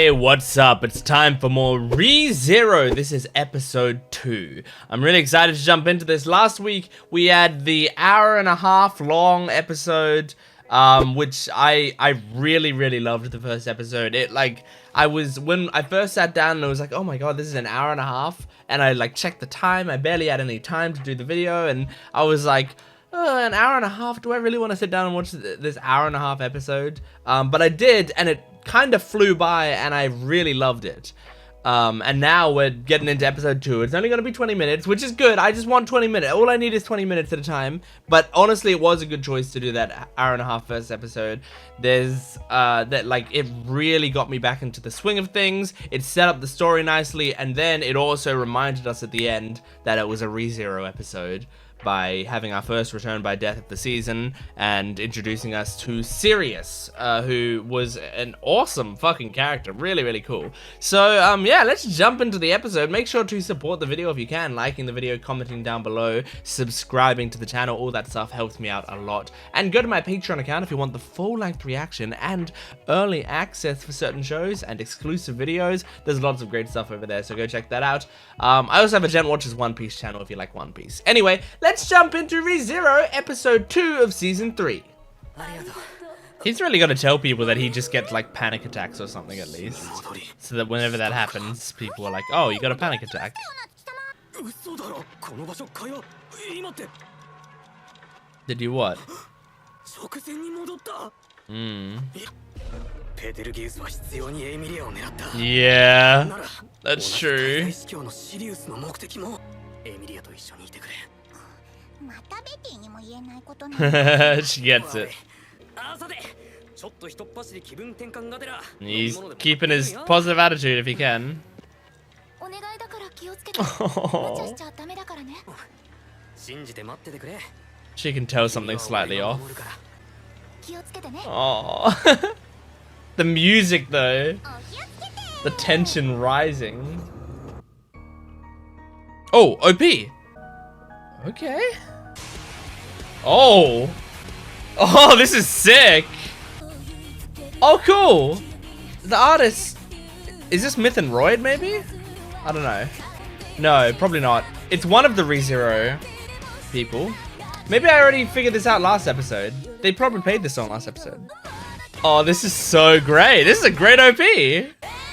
Hey, what's up? It's time for more ReZero. This is episode 2. I'm really excited to jump into this. Last week, we had the hour-and-a-half long episode, which I really loved the first episode. When I first sat down and I was like, oh my god, this is an hour and a half, and I checked the time. I barely had any time to do the video, and I was like, an hour and a half? Do I really want to sit down and watch this hour-and-a-half episode? But I did, and it kind of flew by, and I really loved it. And now we're getting into episode 2. It's only going to be 20 minutes, which is good. I just want 20 minutes. All I need is 20 minutes at a time. But honestly, it was a good choice to do that hour-and-a-half first episode. It really got me back into the swing of things. It set up the story nicely, and then it also reminded us at the end that it was a ReZero episode, by having our first return by death of the season and introducing us to Sirius, who was an awesome fucking character. Really cool. So, yeah, let's jump into the episode. Make sure to support the video if you can, liking the video, commenting down below, subscribing to the channel. All that stuff helps me out a lot. And go to my Patreon account if you want the full-length reaction and early access for certain shows and exclusive videos. There's lots of great stuff over there, so go check that out. I also have a Gent Watches One Piece channel if you like One Piece. Anyway, let's jump into ReZero, episode 2 of season 3. He's really got to tell people that he just gets like panic attacks or something at least, so that whenever that happens, people are like, "Oh, you got a panic attack." Did you what? Yeah, that's true. She gets it. He's keeping his positive attitude if he can. Oh. She can tell something slightly off. Oh. The music though. The tension rising. Oh, OP. Okay. Oh. Oh, this is sick. Oh, cool. The artist. Is this Myth and Royd, maybe? I don't know. No, probably not. It's one of the ReZero people. Maybe I already figured this out last episode. They probably played this song last episode. Oh, this is so great. This is a great OP.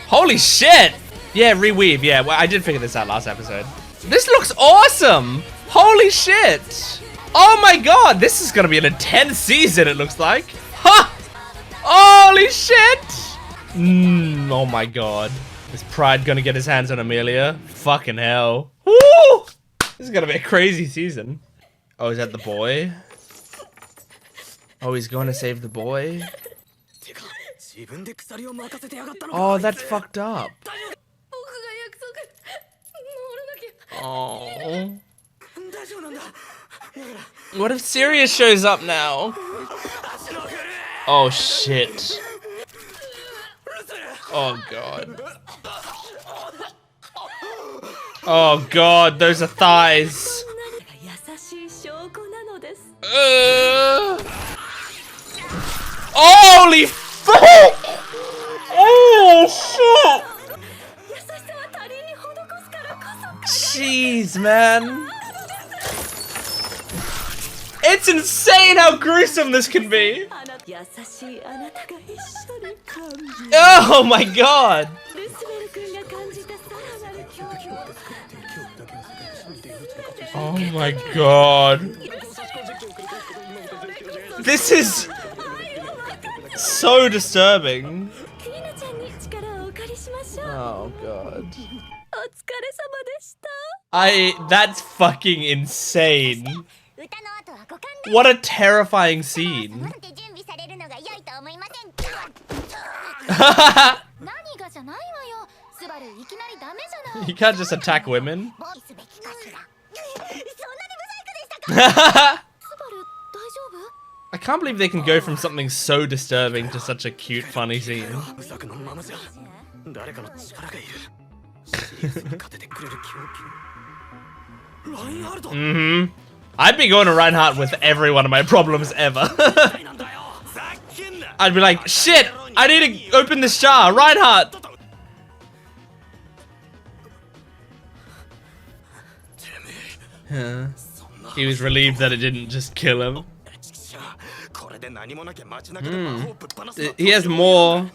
Holy shit. Yeah, reweave. Yeah, well, I did figure this out last episode. This looks awesome. Holy shit. Oh my god, this is gonna be an intense season, it looks like. Ha! Holy shit! Oh my god. Is Pride gonna get his hands on Emilia? Fucking hell. Woo! This is gonna be a crazy season. Oh, is that the boy? Oh, he's going to save the boy? Oh, that's fucked up. Oh. What if Sirius shows up now? Oh shit. Oh god. Oh god, those are thighs. Holy fuck! Oh shit! Jeez, man. It's insane how gruesome this can be. Oh my god. Oh my god. This is so disturbing. Oh god. That's fucking insane. What a terrifying scene. You can't just attack women. I can't believe they can go from something so disturbing to such a cute, funny scene. I'd be going to Reinhard with every one of my problems ever. I'd be like, shit, I need to open this jar, Reinhard. Yeah. He was relieved that it didn't just kill him. He has more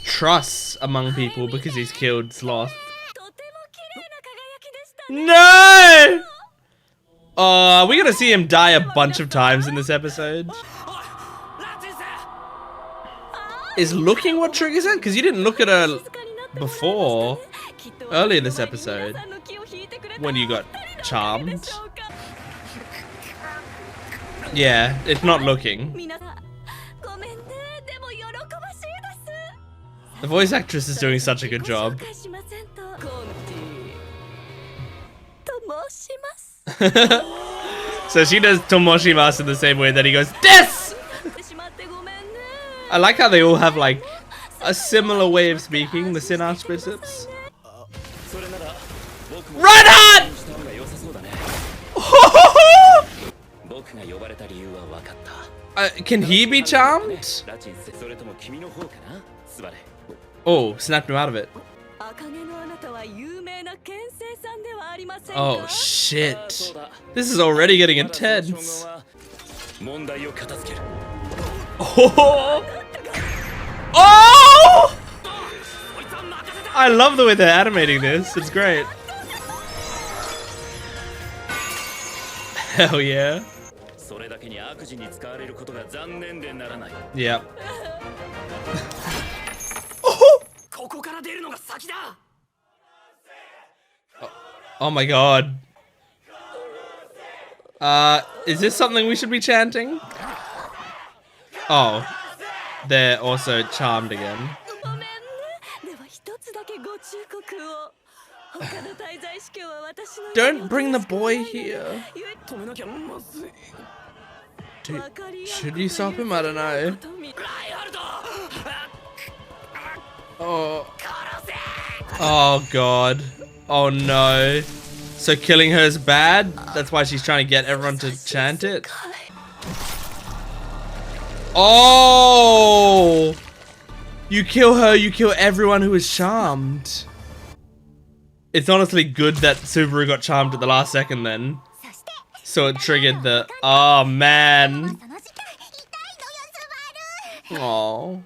trust among people because he's killed Sloth. No! We're gonna see him die a bunch of times in this episode. Is looking what triggers it? Because you didn't look at her before, earlier this episode, when you got charmed. Yeah, it's not looking. The voice actress is doing such a good job. So she does tomoshimasu in the same way that he goes, Des! I like how they all have like a similar way of speaking, the Sin archbishops. Reinhard! Can he be charmed? Oh, snapped him out of it. Oh shit. This is already getting intense. Oh! Oh! I love the way they're animating this. It's great. Hell yeah. Yep. Oh my god. Is this something we should be chanting? Oh. They're also charmed again. Don't bring the boy here. Dude, should you stop him? I don't know. Oh. Oh god. Oh no. So killing her is bad? That's why she's trying to get everyone to chant it? Oh! You kill her, you kill everyone who is charmed. It's honestly good that Subaru got charmed at the last second then. So it triggered the... Oh man. Oh.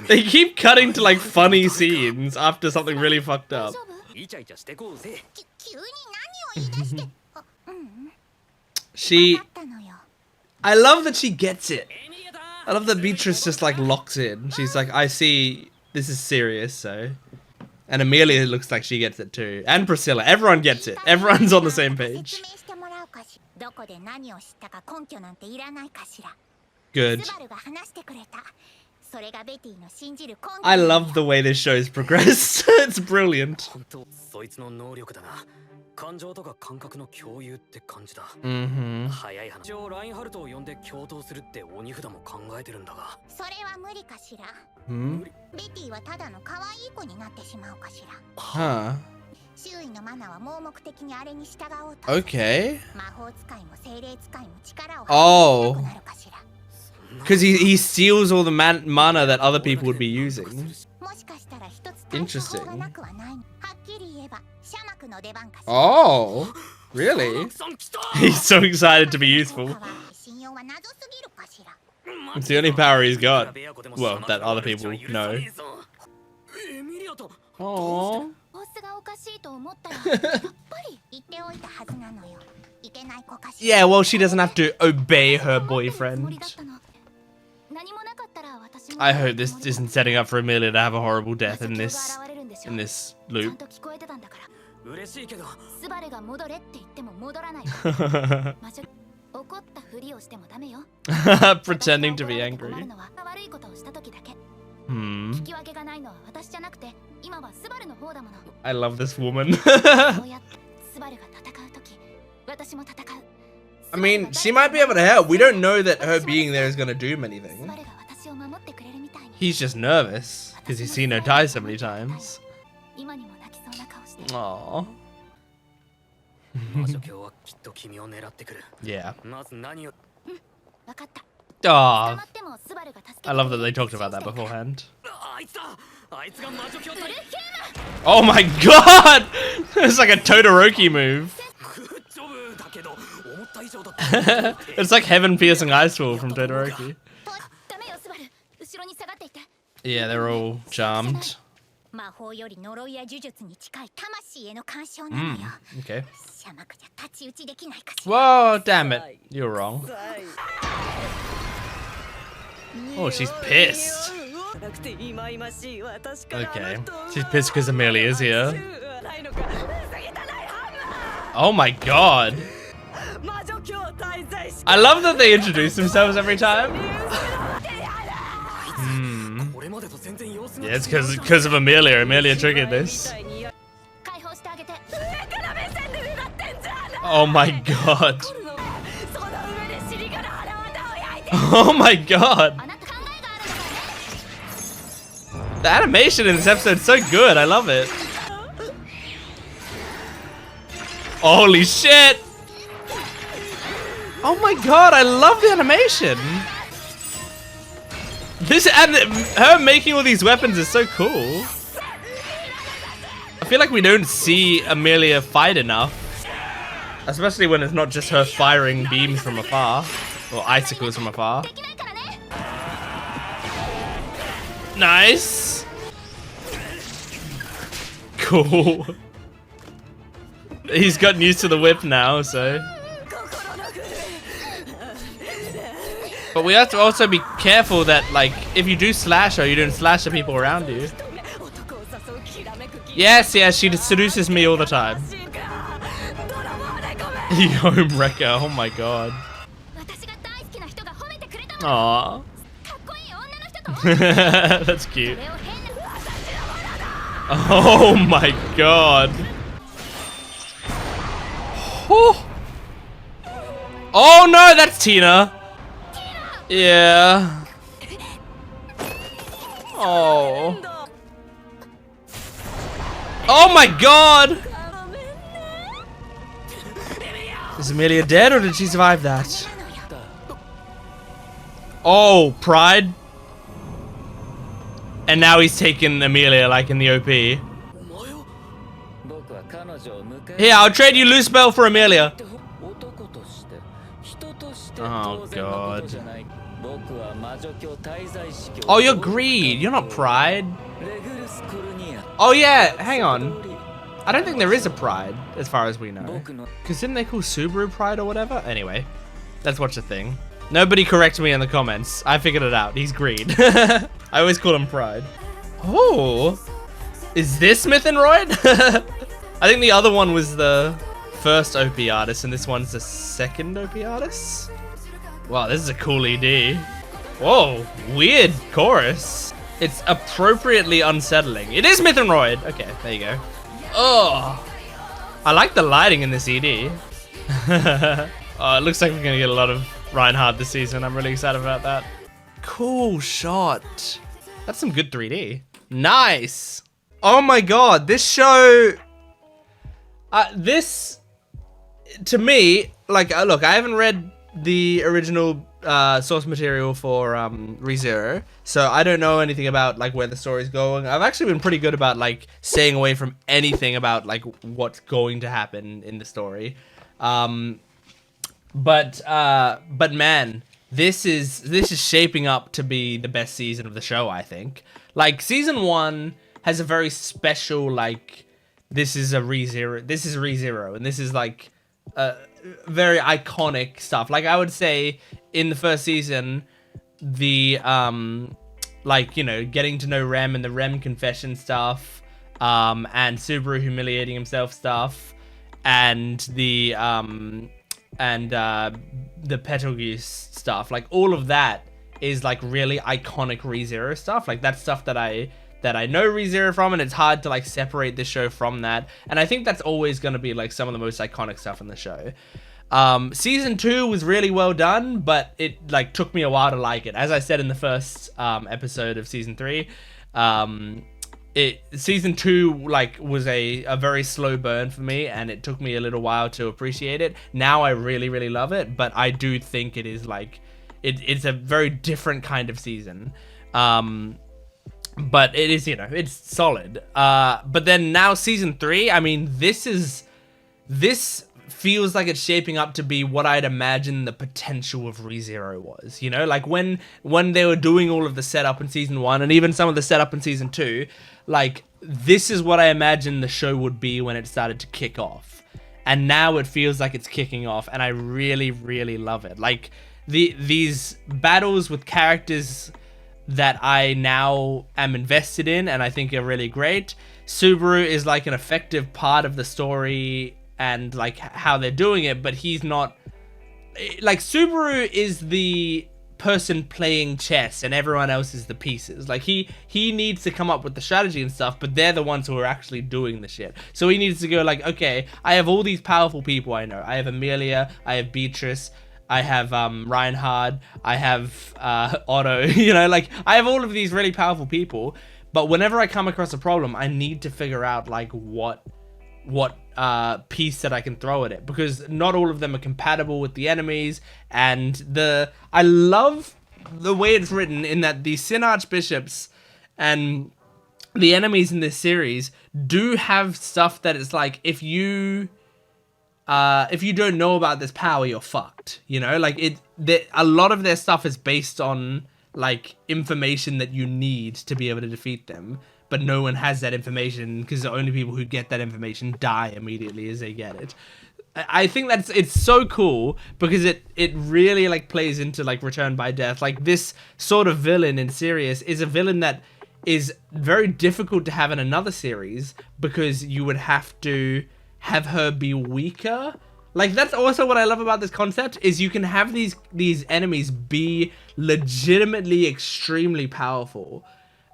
They keep cutting to like funny scenes after something really fucked up. I love that she gets it. I love that Beatrice just like locks in. She's like, I see this is serious, so. And Emilia looks like she gets it too. And Priscilla. Everyone gets it. Everyone's on the same page. Good. I love the way this show's progressed. It's brilliant. Huh. Okay. Oh. Because he steals all the mana that other people would be using. Interesting. Oh, really? He's so excited to be useful. It's the only power he's got. Well, that other people know. Oh. Yeah, well, she doesn't have to obey her boyfriend. I hope this isn't setting up for Emilia to have a horrible death in this loop. Pretending to be angry. I love this woman. I mean, she might be able to help. We don't know that her being there is going to do anything. He's just nervous because he's seen her die so many times. Aww. Yeah. Oh, I love that they talked about that beforehand. Oh my god! It's like a Todoroki move. It's like heaven piercing ice wall from Todoroki. Yeah, they're all charmed. Okay. Whoa, damn it. You're wrong. Oh, she's pissed. Okay. She's pissed because Emilia's here. Oh my god. I love that they introduce themselves every time. Yeah, it's because of Emilia. Emilia triggered this. Oh my god. Oh my god. The animation in this episode is so good. I love it. Holy shit. Oh my god, I love the animation. This and her making all these weapons is so cool. I feel like we don't see Emilia fight enough. Especially when it's not just her firing beams from afar. Or icicles from afar. Nice. Cool. He's gotten used to the whip now, so. But we have to also be careful that, like, if you do slash her, you don't slash the people around you. Yes, yes, she seduces me all the time. Home wrecker, oh my god. Aww. That's cute. Oh my god. Oh, oh no, that's Tina. Yeah. Oh. Oh my god. Is Emilia dead or did she survive that? Oh, pride. And now he's taken Emilia like in the OP. Here, I'll trade you loose bell for Emilia. Oh god. Oh, you're greed. You're not pride. Oh yeah, hang on. I don't think there is a pride, as far as we know. Because didn't they call Subaru pride or whatever? Anyway, let's watch the thing. Nobody correct me in the comments. I figured it out. He's greed. I always call him pride. Oh, is this Myth and Royd? I think the other one was the first OP artist, and this one's the second OP artist. Wow, this is a cool ED. Whoa, weird chorus. It's appropriately unsettling. It is Myth and Royd. Okay, there you go. Oh, I like the lighting in this ED. Oh, it looks like we're gonna get a lot of Reinhard this season. I'm really excited about that. Cool shot. That's some good 3D. Nice. Oh my god, this show. This, to me, like, look, I haven't read the original source material for ReZero, so I don't know anything about like where the story's going. I've actually been pretty good about like staying away from anything about like what's going to happen in the story. But man, this is shaping up to be the best season of the show, I think. Like season 1 has a very special like this is ReZero, and this is like very iconic stuff. Like I would say in the first season, the like, you know, getting to know Rem and the Rem confession stuff, and Subaru humiliating himself stuff, and the petelgeuse stuff, like all of that is like really iconic ReZero stuff. Like that's stuff that I know ReZero from, and it's hard to like separate this show from that. And I think that's always going to be like some of the most iconic stuff in the show. Season 2 was really well done, but it like took me a while to like it. As I said in the first episode of season 3, season 2 like was a very slow burn for me, and it took me a little while to appreciate it. Now I really love it, but I do think it is like it's a very different kind of season. But it is, it's solid. But then now season 3, I mean, this feels like it's shaping up to be what I'd imagine the potential of ReZero was. Like when they were doing all of the setup in season 1 and even some of the setup in season 2, like this is what I imagined the show would be when it started to kick off. And now it feels like it's kicking off, and I really, really love it. Like these battles with characters that I now am invested in and I think are really great. Subaru is like an effective part of the story and like how they're doing it, but he's not like, Subaru is the person playing chess and everyone else is the pieces. Like he needs to come up with the strategy and stuff, but they're the ones who are actually doing the shit. So he needs to go like, okay, I have all these powerful people I know. I have Emilia, I have Beatrice, I have Reinhard, I have Otto, like I have all of these really powerful people, but whenever I come across a problem, I need to figure out like what piece that I can throw at it, because not all of them are compatible with the enemies. And I love the way it's written in that the Sin Archbishops and the enemies in this series do have stuff that it's like, if you don't know about this power, you're fucked. Like a lot of their stuff is based on like information that you need to be able to defeat them, but no one has that information because the only people who get that information die immediately as they get it. I think it's so cool because it really like plays into like Return by Death. Like this sort of villain in Sirius is a villain that is very difficult to have in another series because you would have to have her be weaker. Like that's also what I love about this concept, is you can have these enemies be legitimately extremely powerful.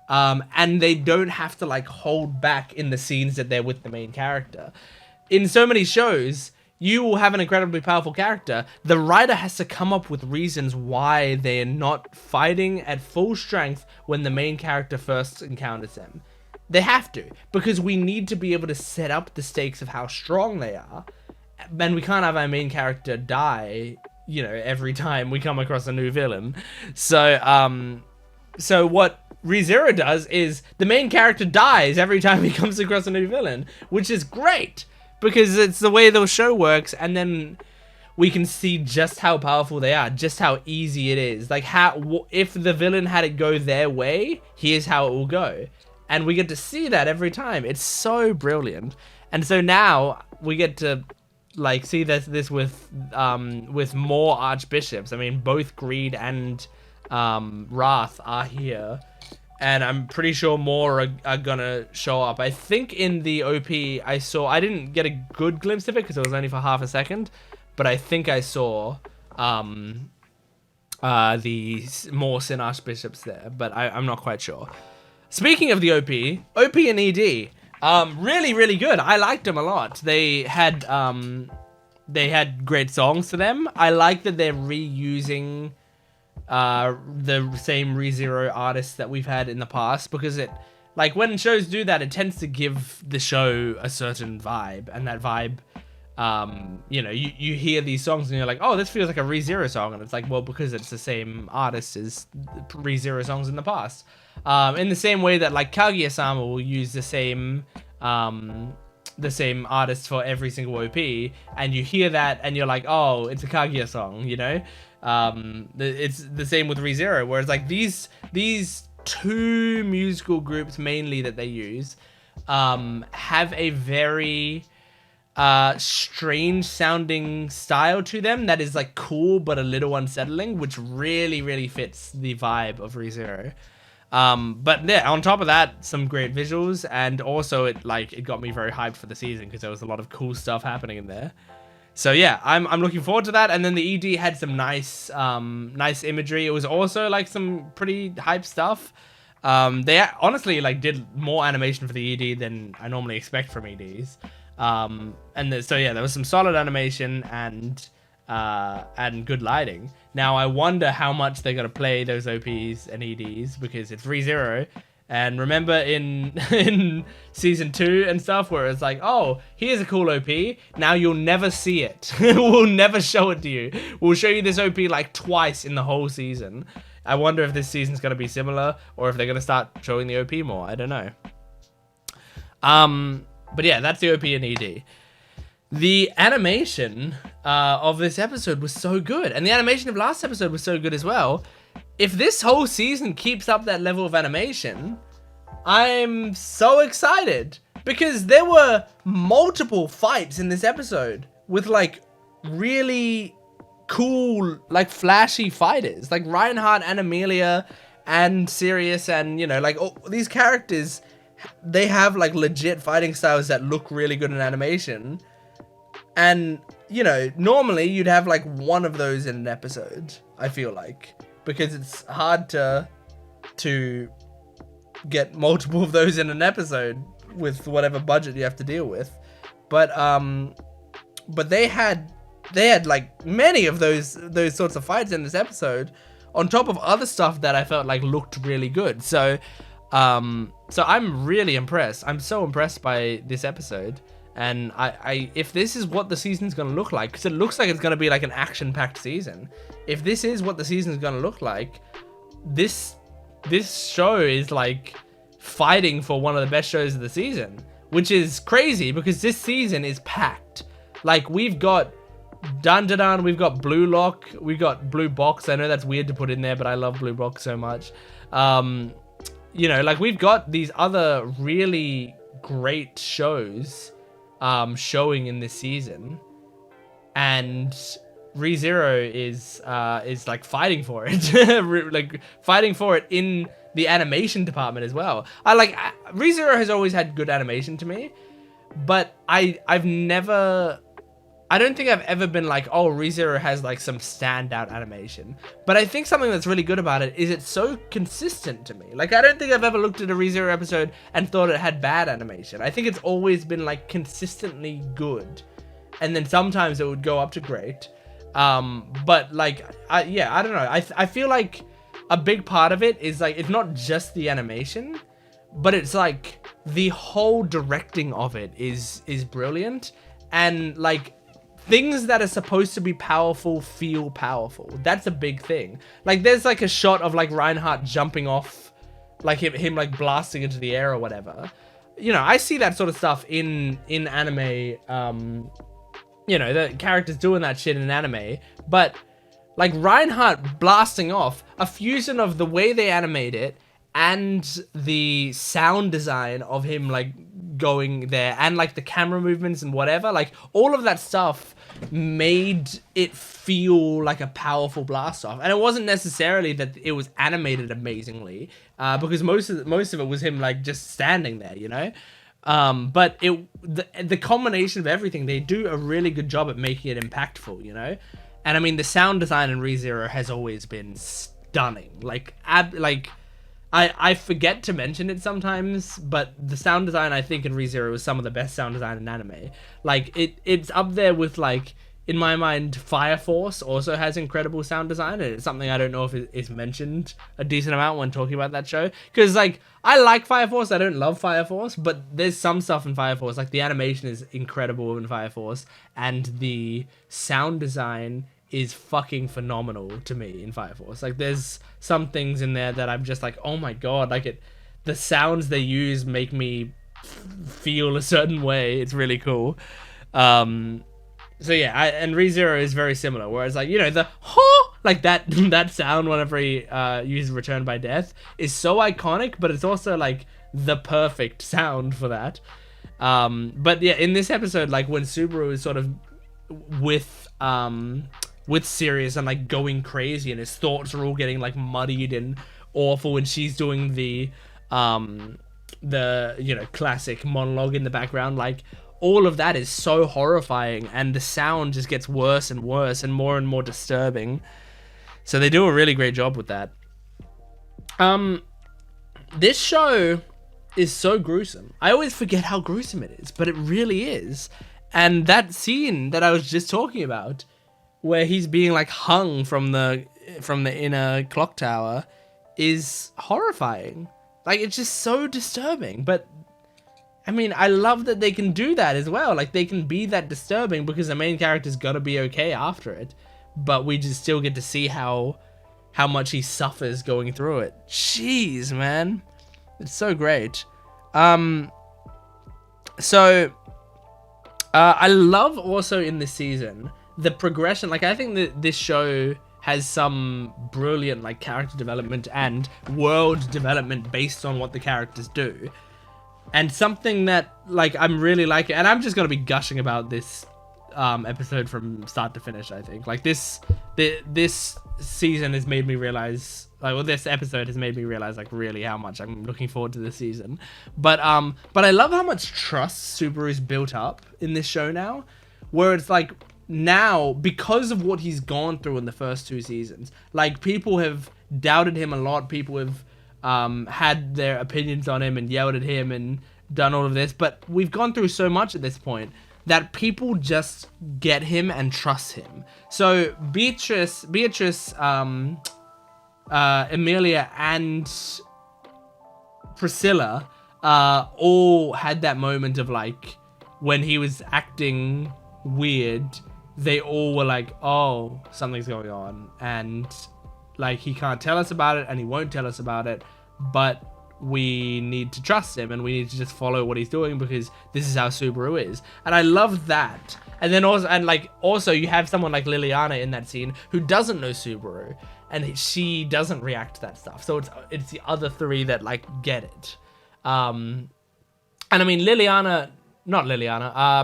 And they don't have to like hold back in the scenes that they're with the main character. In so many shows, you will have an incredibly powerful character. The writer has to come up with reasons why they're not fighting at full strength when the main character first encounters them. They have to, because we need to be able to set up the stakes of how strong they are. And we can't have our main character die, every time we come across a new villain. So what ReZero does is the main character dies every time he comes across a new villain, which is great because it's the way the show works. And then we can see just how powerful they are, just how easy it is. Like if the villain had it go their way, here's how it will go. And we get to see that every time. It's so brilliant. And so now we get to like see this with more archbishops. I mean, both Greed and Wrath are here, and I'm pretty sure more are gonna show up. I think in the OP I didn't get a good glimpse of it because it was only for half a second, but I think I saw the more Sin Archbishops there, but I'm not quite sure. Speaking of the OP and ED, really, really good. I liked them a lot. They had great songs to them. I like that they're reusing the same ReZero artists that we've had in the past, because it, like, when shows do that, it tends to give the show a certain vibe, and that vibe, you hear these songs and you're like, oh, this feels like a ReZero song, and it's like, well, because it's the same artist as ReZero songs in the past. In the same way that like Kaguya-sama will use the same artist for every single OP, and you hear that and you're like, oh, it's a Kaguya song, it's the same with ReZero, whereas like these two musical groups mainly that they use have a very strange sounding style to them that is like cool but a little unsettling, which really, really fits the vibe of ReZero. But yeah, on top of that, some great visuals, and also it got me very hyped for the season because there was a lot of cool stuff happening in there. So yeah, I'm looking forward to that. And then the ED had some nice imagery. It was also like some pretty hype stuff. They honestly did more animation for the ED than I normally expect from EDs. So yeah, there was some solid animation and good lighting. Now I wonder how much they're gonna play those OPs and EDs, because it's ReZero, And remember in in season 2 and stuff where it's like, oh, here's a cool OP. Now you'll never see it. We'll never show it to you. We'll show you this OP like twice in the whole season. I wonder if this season's going to be similar or if they're going to start showing the OP more. I don't know. But yeah, that's the OP and ED. The animation of this episode was so good. And the animation of last episode was so good as well. If this whole season keeps up that level of animation, I'm so excited. Because there were multiple fights in this episode with like really cool, like flashy fighters. Like Reinhard and Emilia and Sirius and, you know, like all these characters, they have like legit fighting styles that look really good in animation. And, you know, normally you'd have like one of those in an episode, I feel like. Because it's hard to get multiple of those in an episode with whatever budget you have to deal with. But they had like many of those sorts of fights in this episode on top of other stuff that I felt like looked really good. So I'm really impressed. I'm so impressed by this episode. And I if this is what the season's going to look like, because it looks like it's going to be like an action-packed season. If this is what the season's going to look like, this show is like fighting for one of the best shows of the season, which is crazy because this season is packed. Like we've got Dun, we've got Blue Lock, we've got Blue Box. I know that's weird to put in there, but I love Blue Box so much. You know, like we've got these other really great shows showing in this season, and ReZero is like fighting for it, like fighting for it in the animation department as well. ReZero has always had good animation to me, but I don't think I've ever been like, oh, ReZero has like some standout animation. But I think something that's really good about it is it's so consistent to me. Like, I don't think I've ever looked at a ReZero episode and thought it had bad animation. I think it's always been like consistently good. And then sometimes it would go up to great. But like, I don't know. I feel like a big part of it is like, it's not just the animation, but it's like the whole directing of it is brilliant. And like, things that are supposed to be powerful feel powerful. That's a big thing. Like there's like a shot of like Reinhardt jumping off, like him like blasting into the air or whatever. You know, I see that sort of stuff in anime. You know, the characters doing that shit in anime, but like Reinhardt blasting off, a fusion of the way they animate it and the sound design of him like going there and like the camera movements and whatever, like all of that stuff made it feel like a powerful blast off. And it wasn't necessarily that it was animated amazingly, because most of it was him like just standing there, you know. But the combination of everything, they do a really good job at making it impactful, you know. And I mean, the sound design in ReZero has always been stunning. Like I forget to mention it sometimes, but the sound design I think in ReZero is some of the best sound design in anime. Like it's up there with, like, in my mind, Fire Force also has incredible sound design, and it's something I don't know if it is mentioned a decent amount when talking about that show. Because like, I like Fire Force, I don't love Fire Force, but there's some stuff in Fire Force, like the animation is incredible in Fire Force, and the sound design is fucking phenomenal to me in Fire Force. Like there's some things in there that I'm just like, oh my god, like the sounds they use make me feel a certain way. It's really cool. So yeah, and ReZero is very similar, whereas like, you know, the ho, like that sound whenever he uses Return by Death is so iconic, but it's also like the perfect sound for that. But yeah, in this episode, like when Subaru is sort of with Sirius and like going crazy, and his thoughts are all getting like muddied and awful, and she's doing the you know, classic monologue in the background, like all of that is so horrifying, and the sound just gets worse and worse and more disturbing. So they do a really great job with that. This show is so gruesome. I always forget how gruesome it is, but it really is. And that scene that I was just talking about, where he's being like hung from the inner clock tower, is horrifying. like, it's just so disturbing. But I mean, I love that they can do that as well. Like, they can be that disturbing because the main character's gotta be okay after it, but we just still get to see how much he suffers going through it. Jeez, man, it's so great. I love also in this season the progression. Like, I think that this show has some brilliant like character development and world development based on what the characters do. And something that like I'm really liking, and I'm just gonna be gushing about this episode from start to finish. I think like this season has made me realize, like, well, this episode has made me realize like really how much I'm looking forward to this season. But I love how much trust Subaru's built up in this show now, where it's like now, because of what he's gone through in the first 2 seasons, like, people have doubted him a lot. People have had their opinions on him and yelled at him and done all of this, but we've gone through so much at this point that people just get him and trust him. So Beatrice, Emilia, and Priscilla all had that moment of like, when he was acting weird, they all were like, oh, something's going on, and like, he can't tell us about it and he won't tell us about it, but we need to trust him and we need to just follow what he's doing because this is how Subaru is. And I love that. And then also you have someone like Liliana in that scene who doesn't know Subaru, and she doesn't react to that stuff. So it's the other 3 that like get it. And I mean,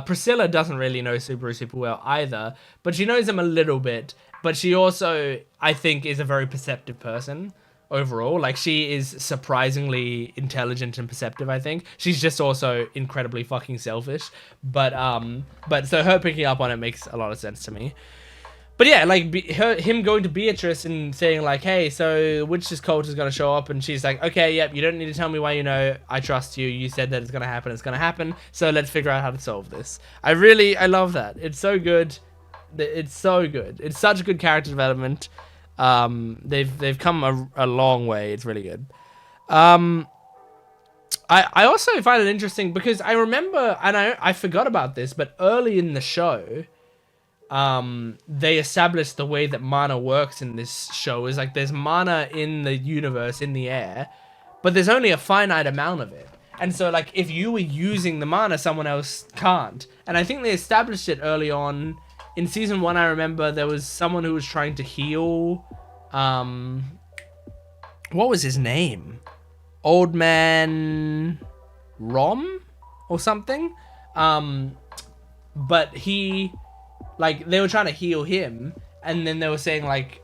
Priscilla doesn't really know Subaru super well either, but she knows him a little bit. But she also, I think, is a very perceptive person overall. Like, she is surprisingly intelligent and perceptive, I think. She's just also incredibly fucking selfish. But so her picking up on it makes a lot of sense to me. But yeah, like, him going to Beatrice and saying like, hey, so witch's cult is going to show up, and she's like, okay, yep, you don't need to tell me why you know. I trust you. You said that it's going to happen. So let's figure out how to solve this. I love that. It's so good. It's so good. It's such good character development. They've come a long way. It's really good. I also find it interesting because I remember, and I forgot about this, but early in the show, they established the way that mana works in this show is like, there's mana in the universe, in the air, but there's only a finite amount of it. And so like, if you were using the mana, someone else can't. And I think they established it early on. In season 1, I remember there was someone who was trying to heal, what was his name? Old Man Rom or something? But he, like, they were trying to heal him, and then they were saying like,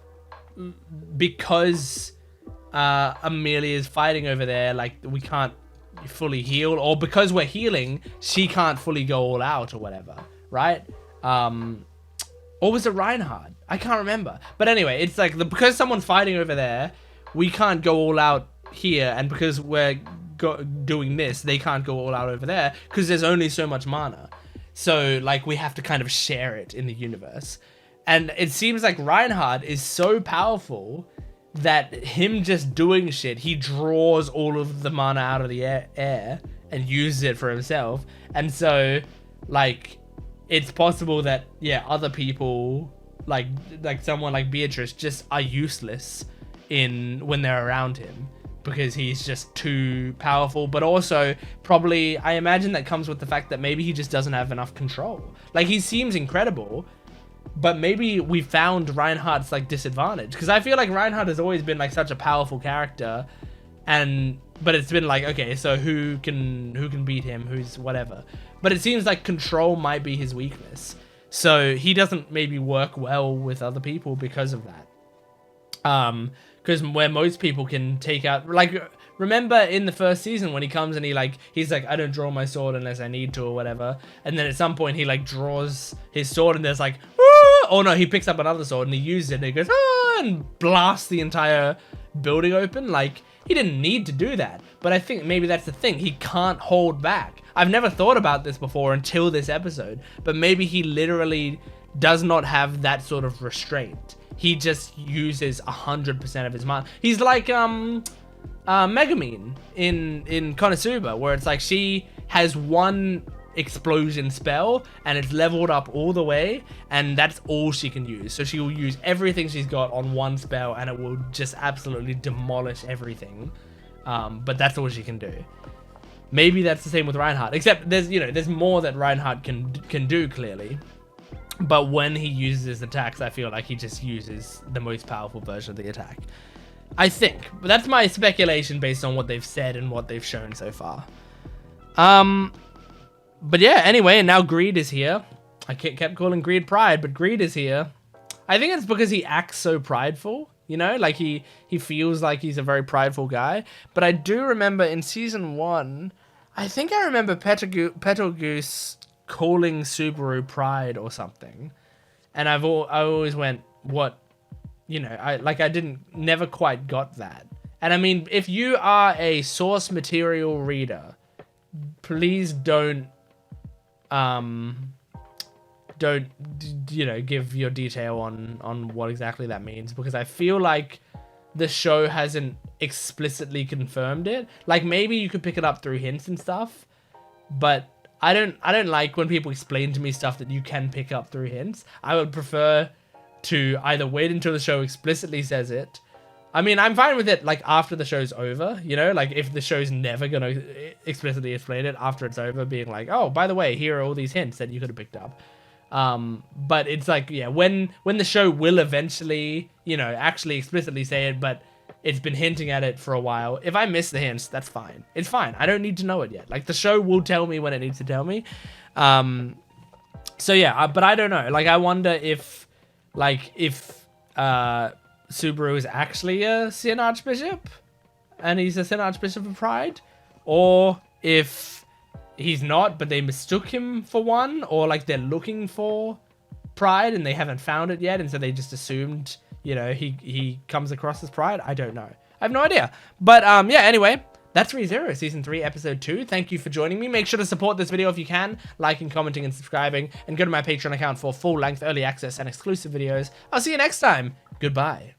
because Emilia is fighting over there, like, we can't fully heal, or because we're healing, she can't fully go all out or whatever, right? Or was it Reinhard? I can't remember. But anyway, it's like, because someone's fighting over there, we can't go all out here, and because we're doing this, they can't go all out over there, because there's only so much mana. So, like, we have to kind of share it in the universe. And it seems like Reinhard is so powerful that him just doing shit, he draws all of the mana out of the air and uses it for himself. And so, like, it's possible that, yeah, other people, like someone like Beatrice, just are useless when they're around him because he's just too powerful. But also, probably, I imagine that comes with the fact that maybe he just doesn't have enough control. Like, he seems incredible, but maybe we found Reinhardt's like disadvantage, because I feel like Reinhardt has always been like such a powerful character, but it's been like, okay, so who can beat him, who's whatever. But it seems like control might be his weakness, so he doesn't maybe work well with other people because of that. Because where most people can take out, like, remember in the first season when he comes and he's like, I don't draw my sword unless I need to or whatever, and then at some point he like draws his sword and there's like, oh no, he picks up another sword and he uses it and he goes, and blasts the entire building open. Like, he didn't need to do that, but I think maybe that's the thing, he can't hold back. I've never thought about this before until this episode, but maybe he literally does not have that sort of restraint. He just uses 100% of his mana. He's like Megumin in Konosuba, where it's like she has one explosion spell and it's leveled up all the way, and that's all she can use. So she will use everything she's got on one spell and it will just absolutely demolish everything. But that's all she can do. Maybe that's the same with Reinhard, except there's more that Reinhard can do clearly. But when he uses his attacks, I feel like he just uses the most powerful version of the attack. I think. But that's my speculation based on what they've said and what they've shown so far. But yeah, anyway, and now Greed is here. I kept calling Greed Pride, but Greed is here. I think it's because he acts so prideful, you know? Like, he feels like he's a very prideful guy. But I do remember in Season 1, I think I remember Petelgeuse calling Subaru Pride or something. And I always went, what? You know, I never quite got that. And I mean, if you are a source material reader, please don't give your detail on what exactly that means, because I feel like the show hasn't explicitly confirmed it. Like, maybe you could pick it up through hints and stuff, but I don't like when people explain to me stuff that you can pick up through hints. I would prefer to either wait until the show explicitly says it. I mean, I'm fine with it, like, after the show's over, you know? Like, if the show's never gonna explicitly explain it after it's over, being like, oh, by the way, here are all these hints that you could have picked up. But it's like, yeah, when the show will eventually, actually explicitly say it, but it's been hinting at it for a while. If I miss the hints, that's fine. It's fine. I don't need to know it yet. Like, the show will tell me when it needs to tell me. So yeah, but I don't know. Like, I wonder if Subaru is actually a Sin Archbishop, and he's a Sin Archbishop of Pride, or if he's not, but they mistook him for one, or like they're looking for Pride and they haven't found it yet, and so they just assumed, he comes across as Pride. I don't know. I have no idea. But yeah, anyway, that's ReZero, Season 3, Episode 2. Thank you for joining me. Make sure to support this video if you can, liking, commenting, and subscribing, and go to my Patreon account for full-length early access and exclusive videos. I'll see you next time. Goodbye.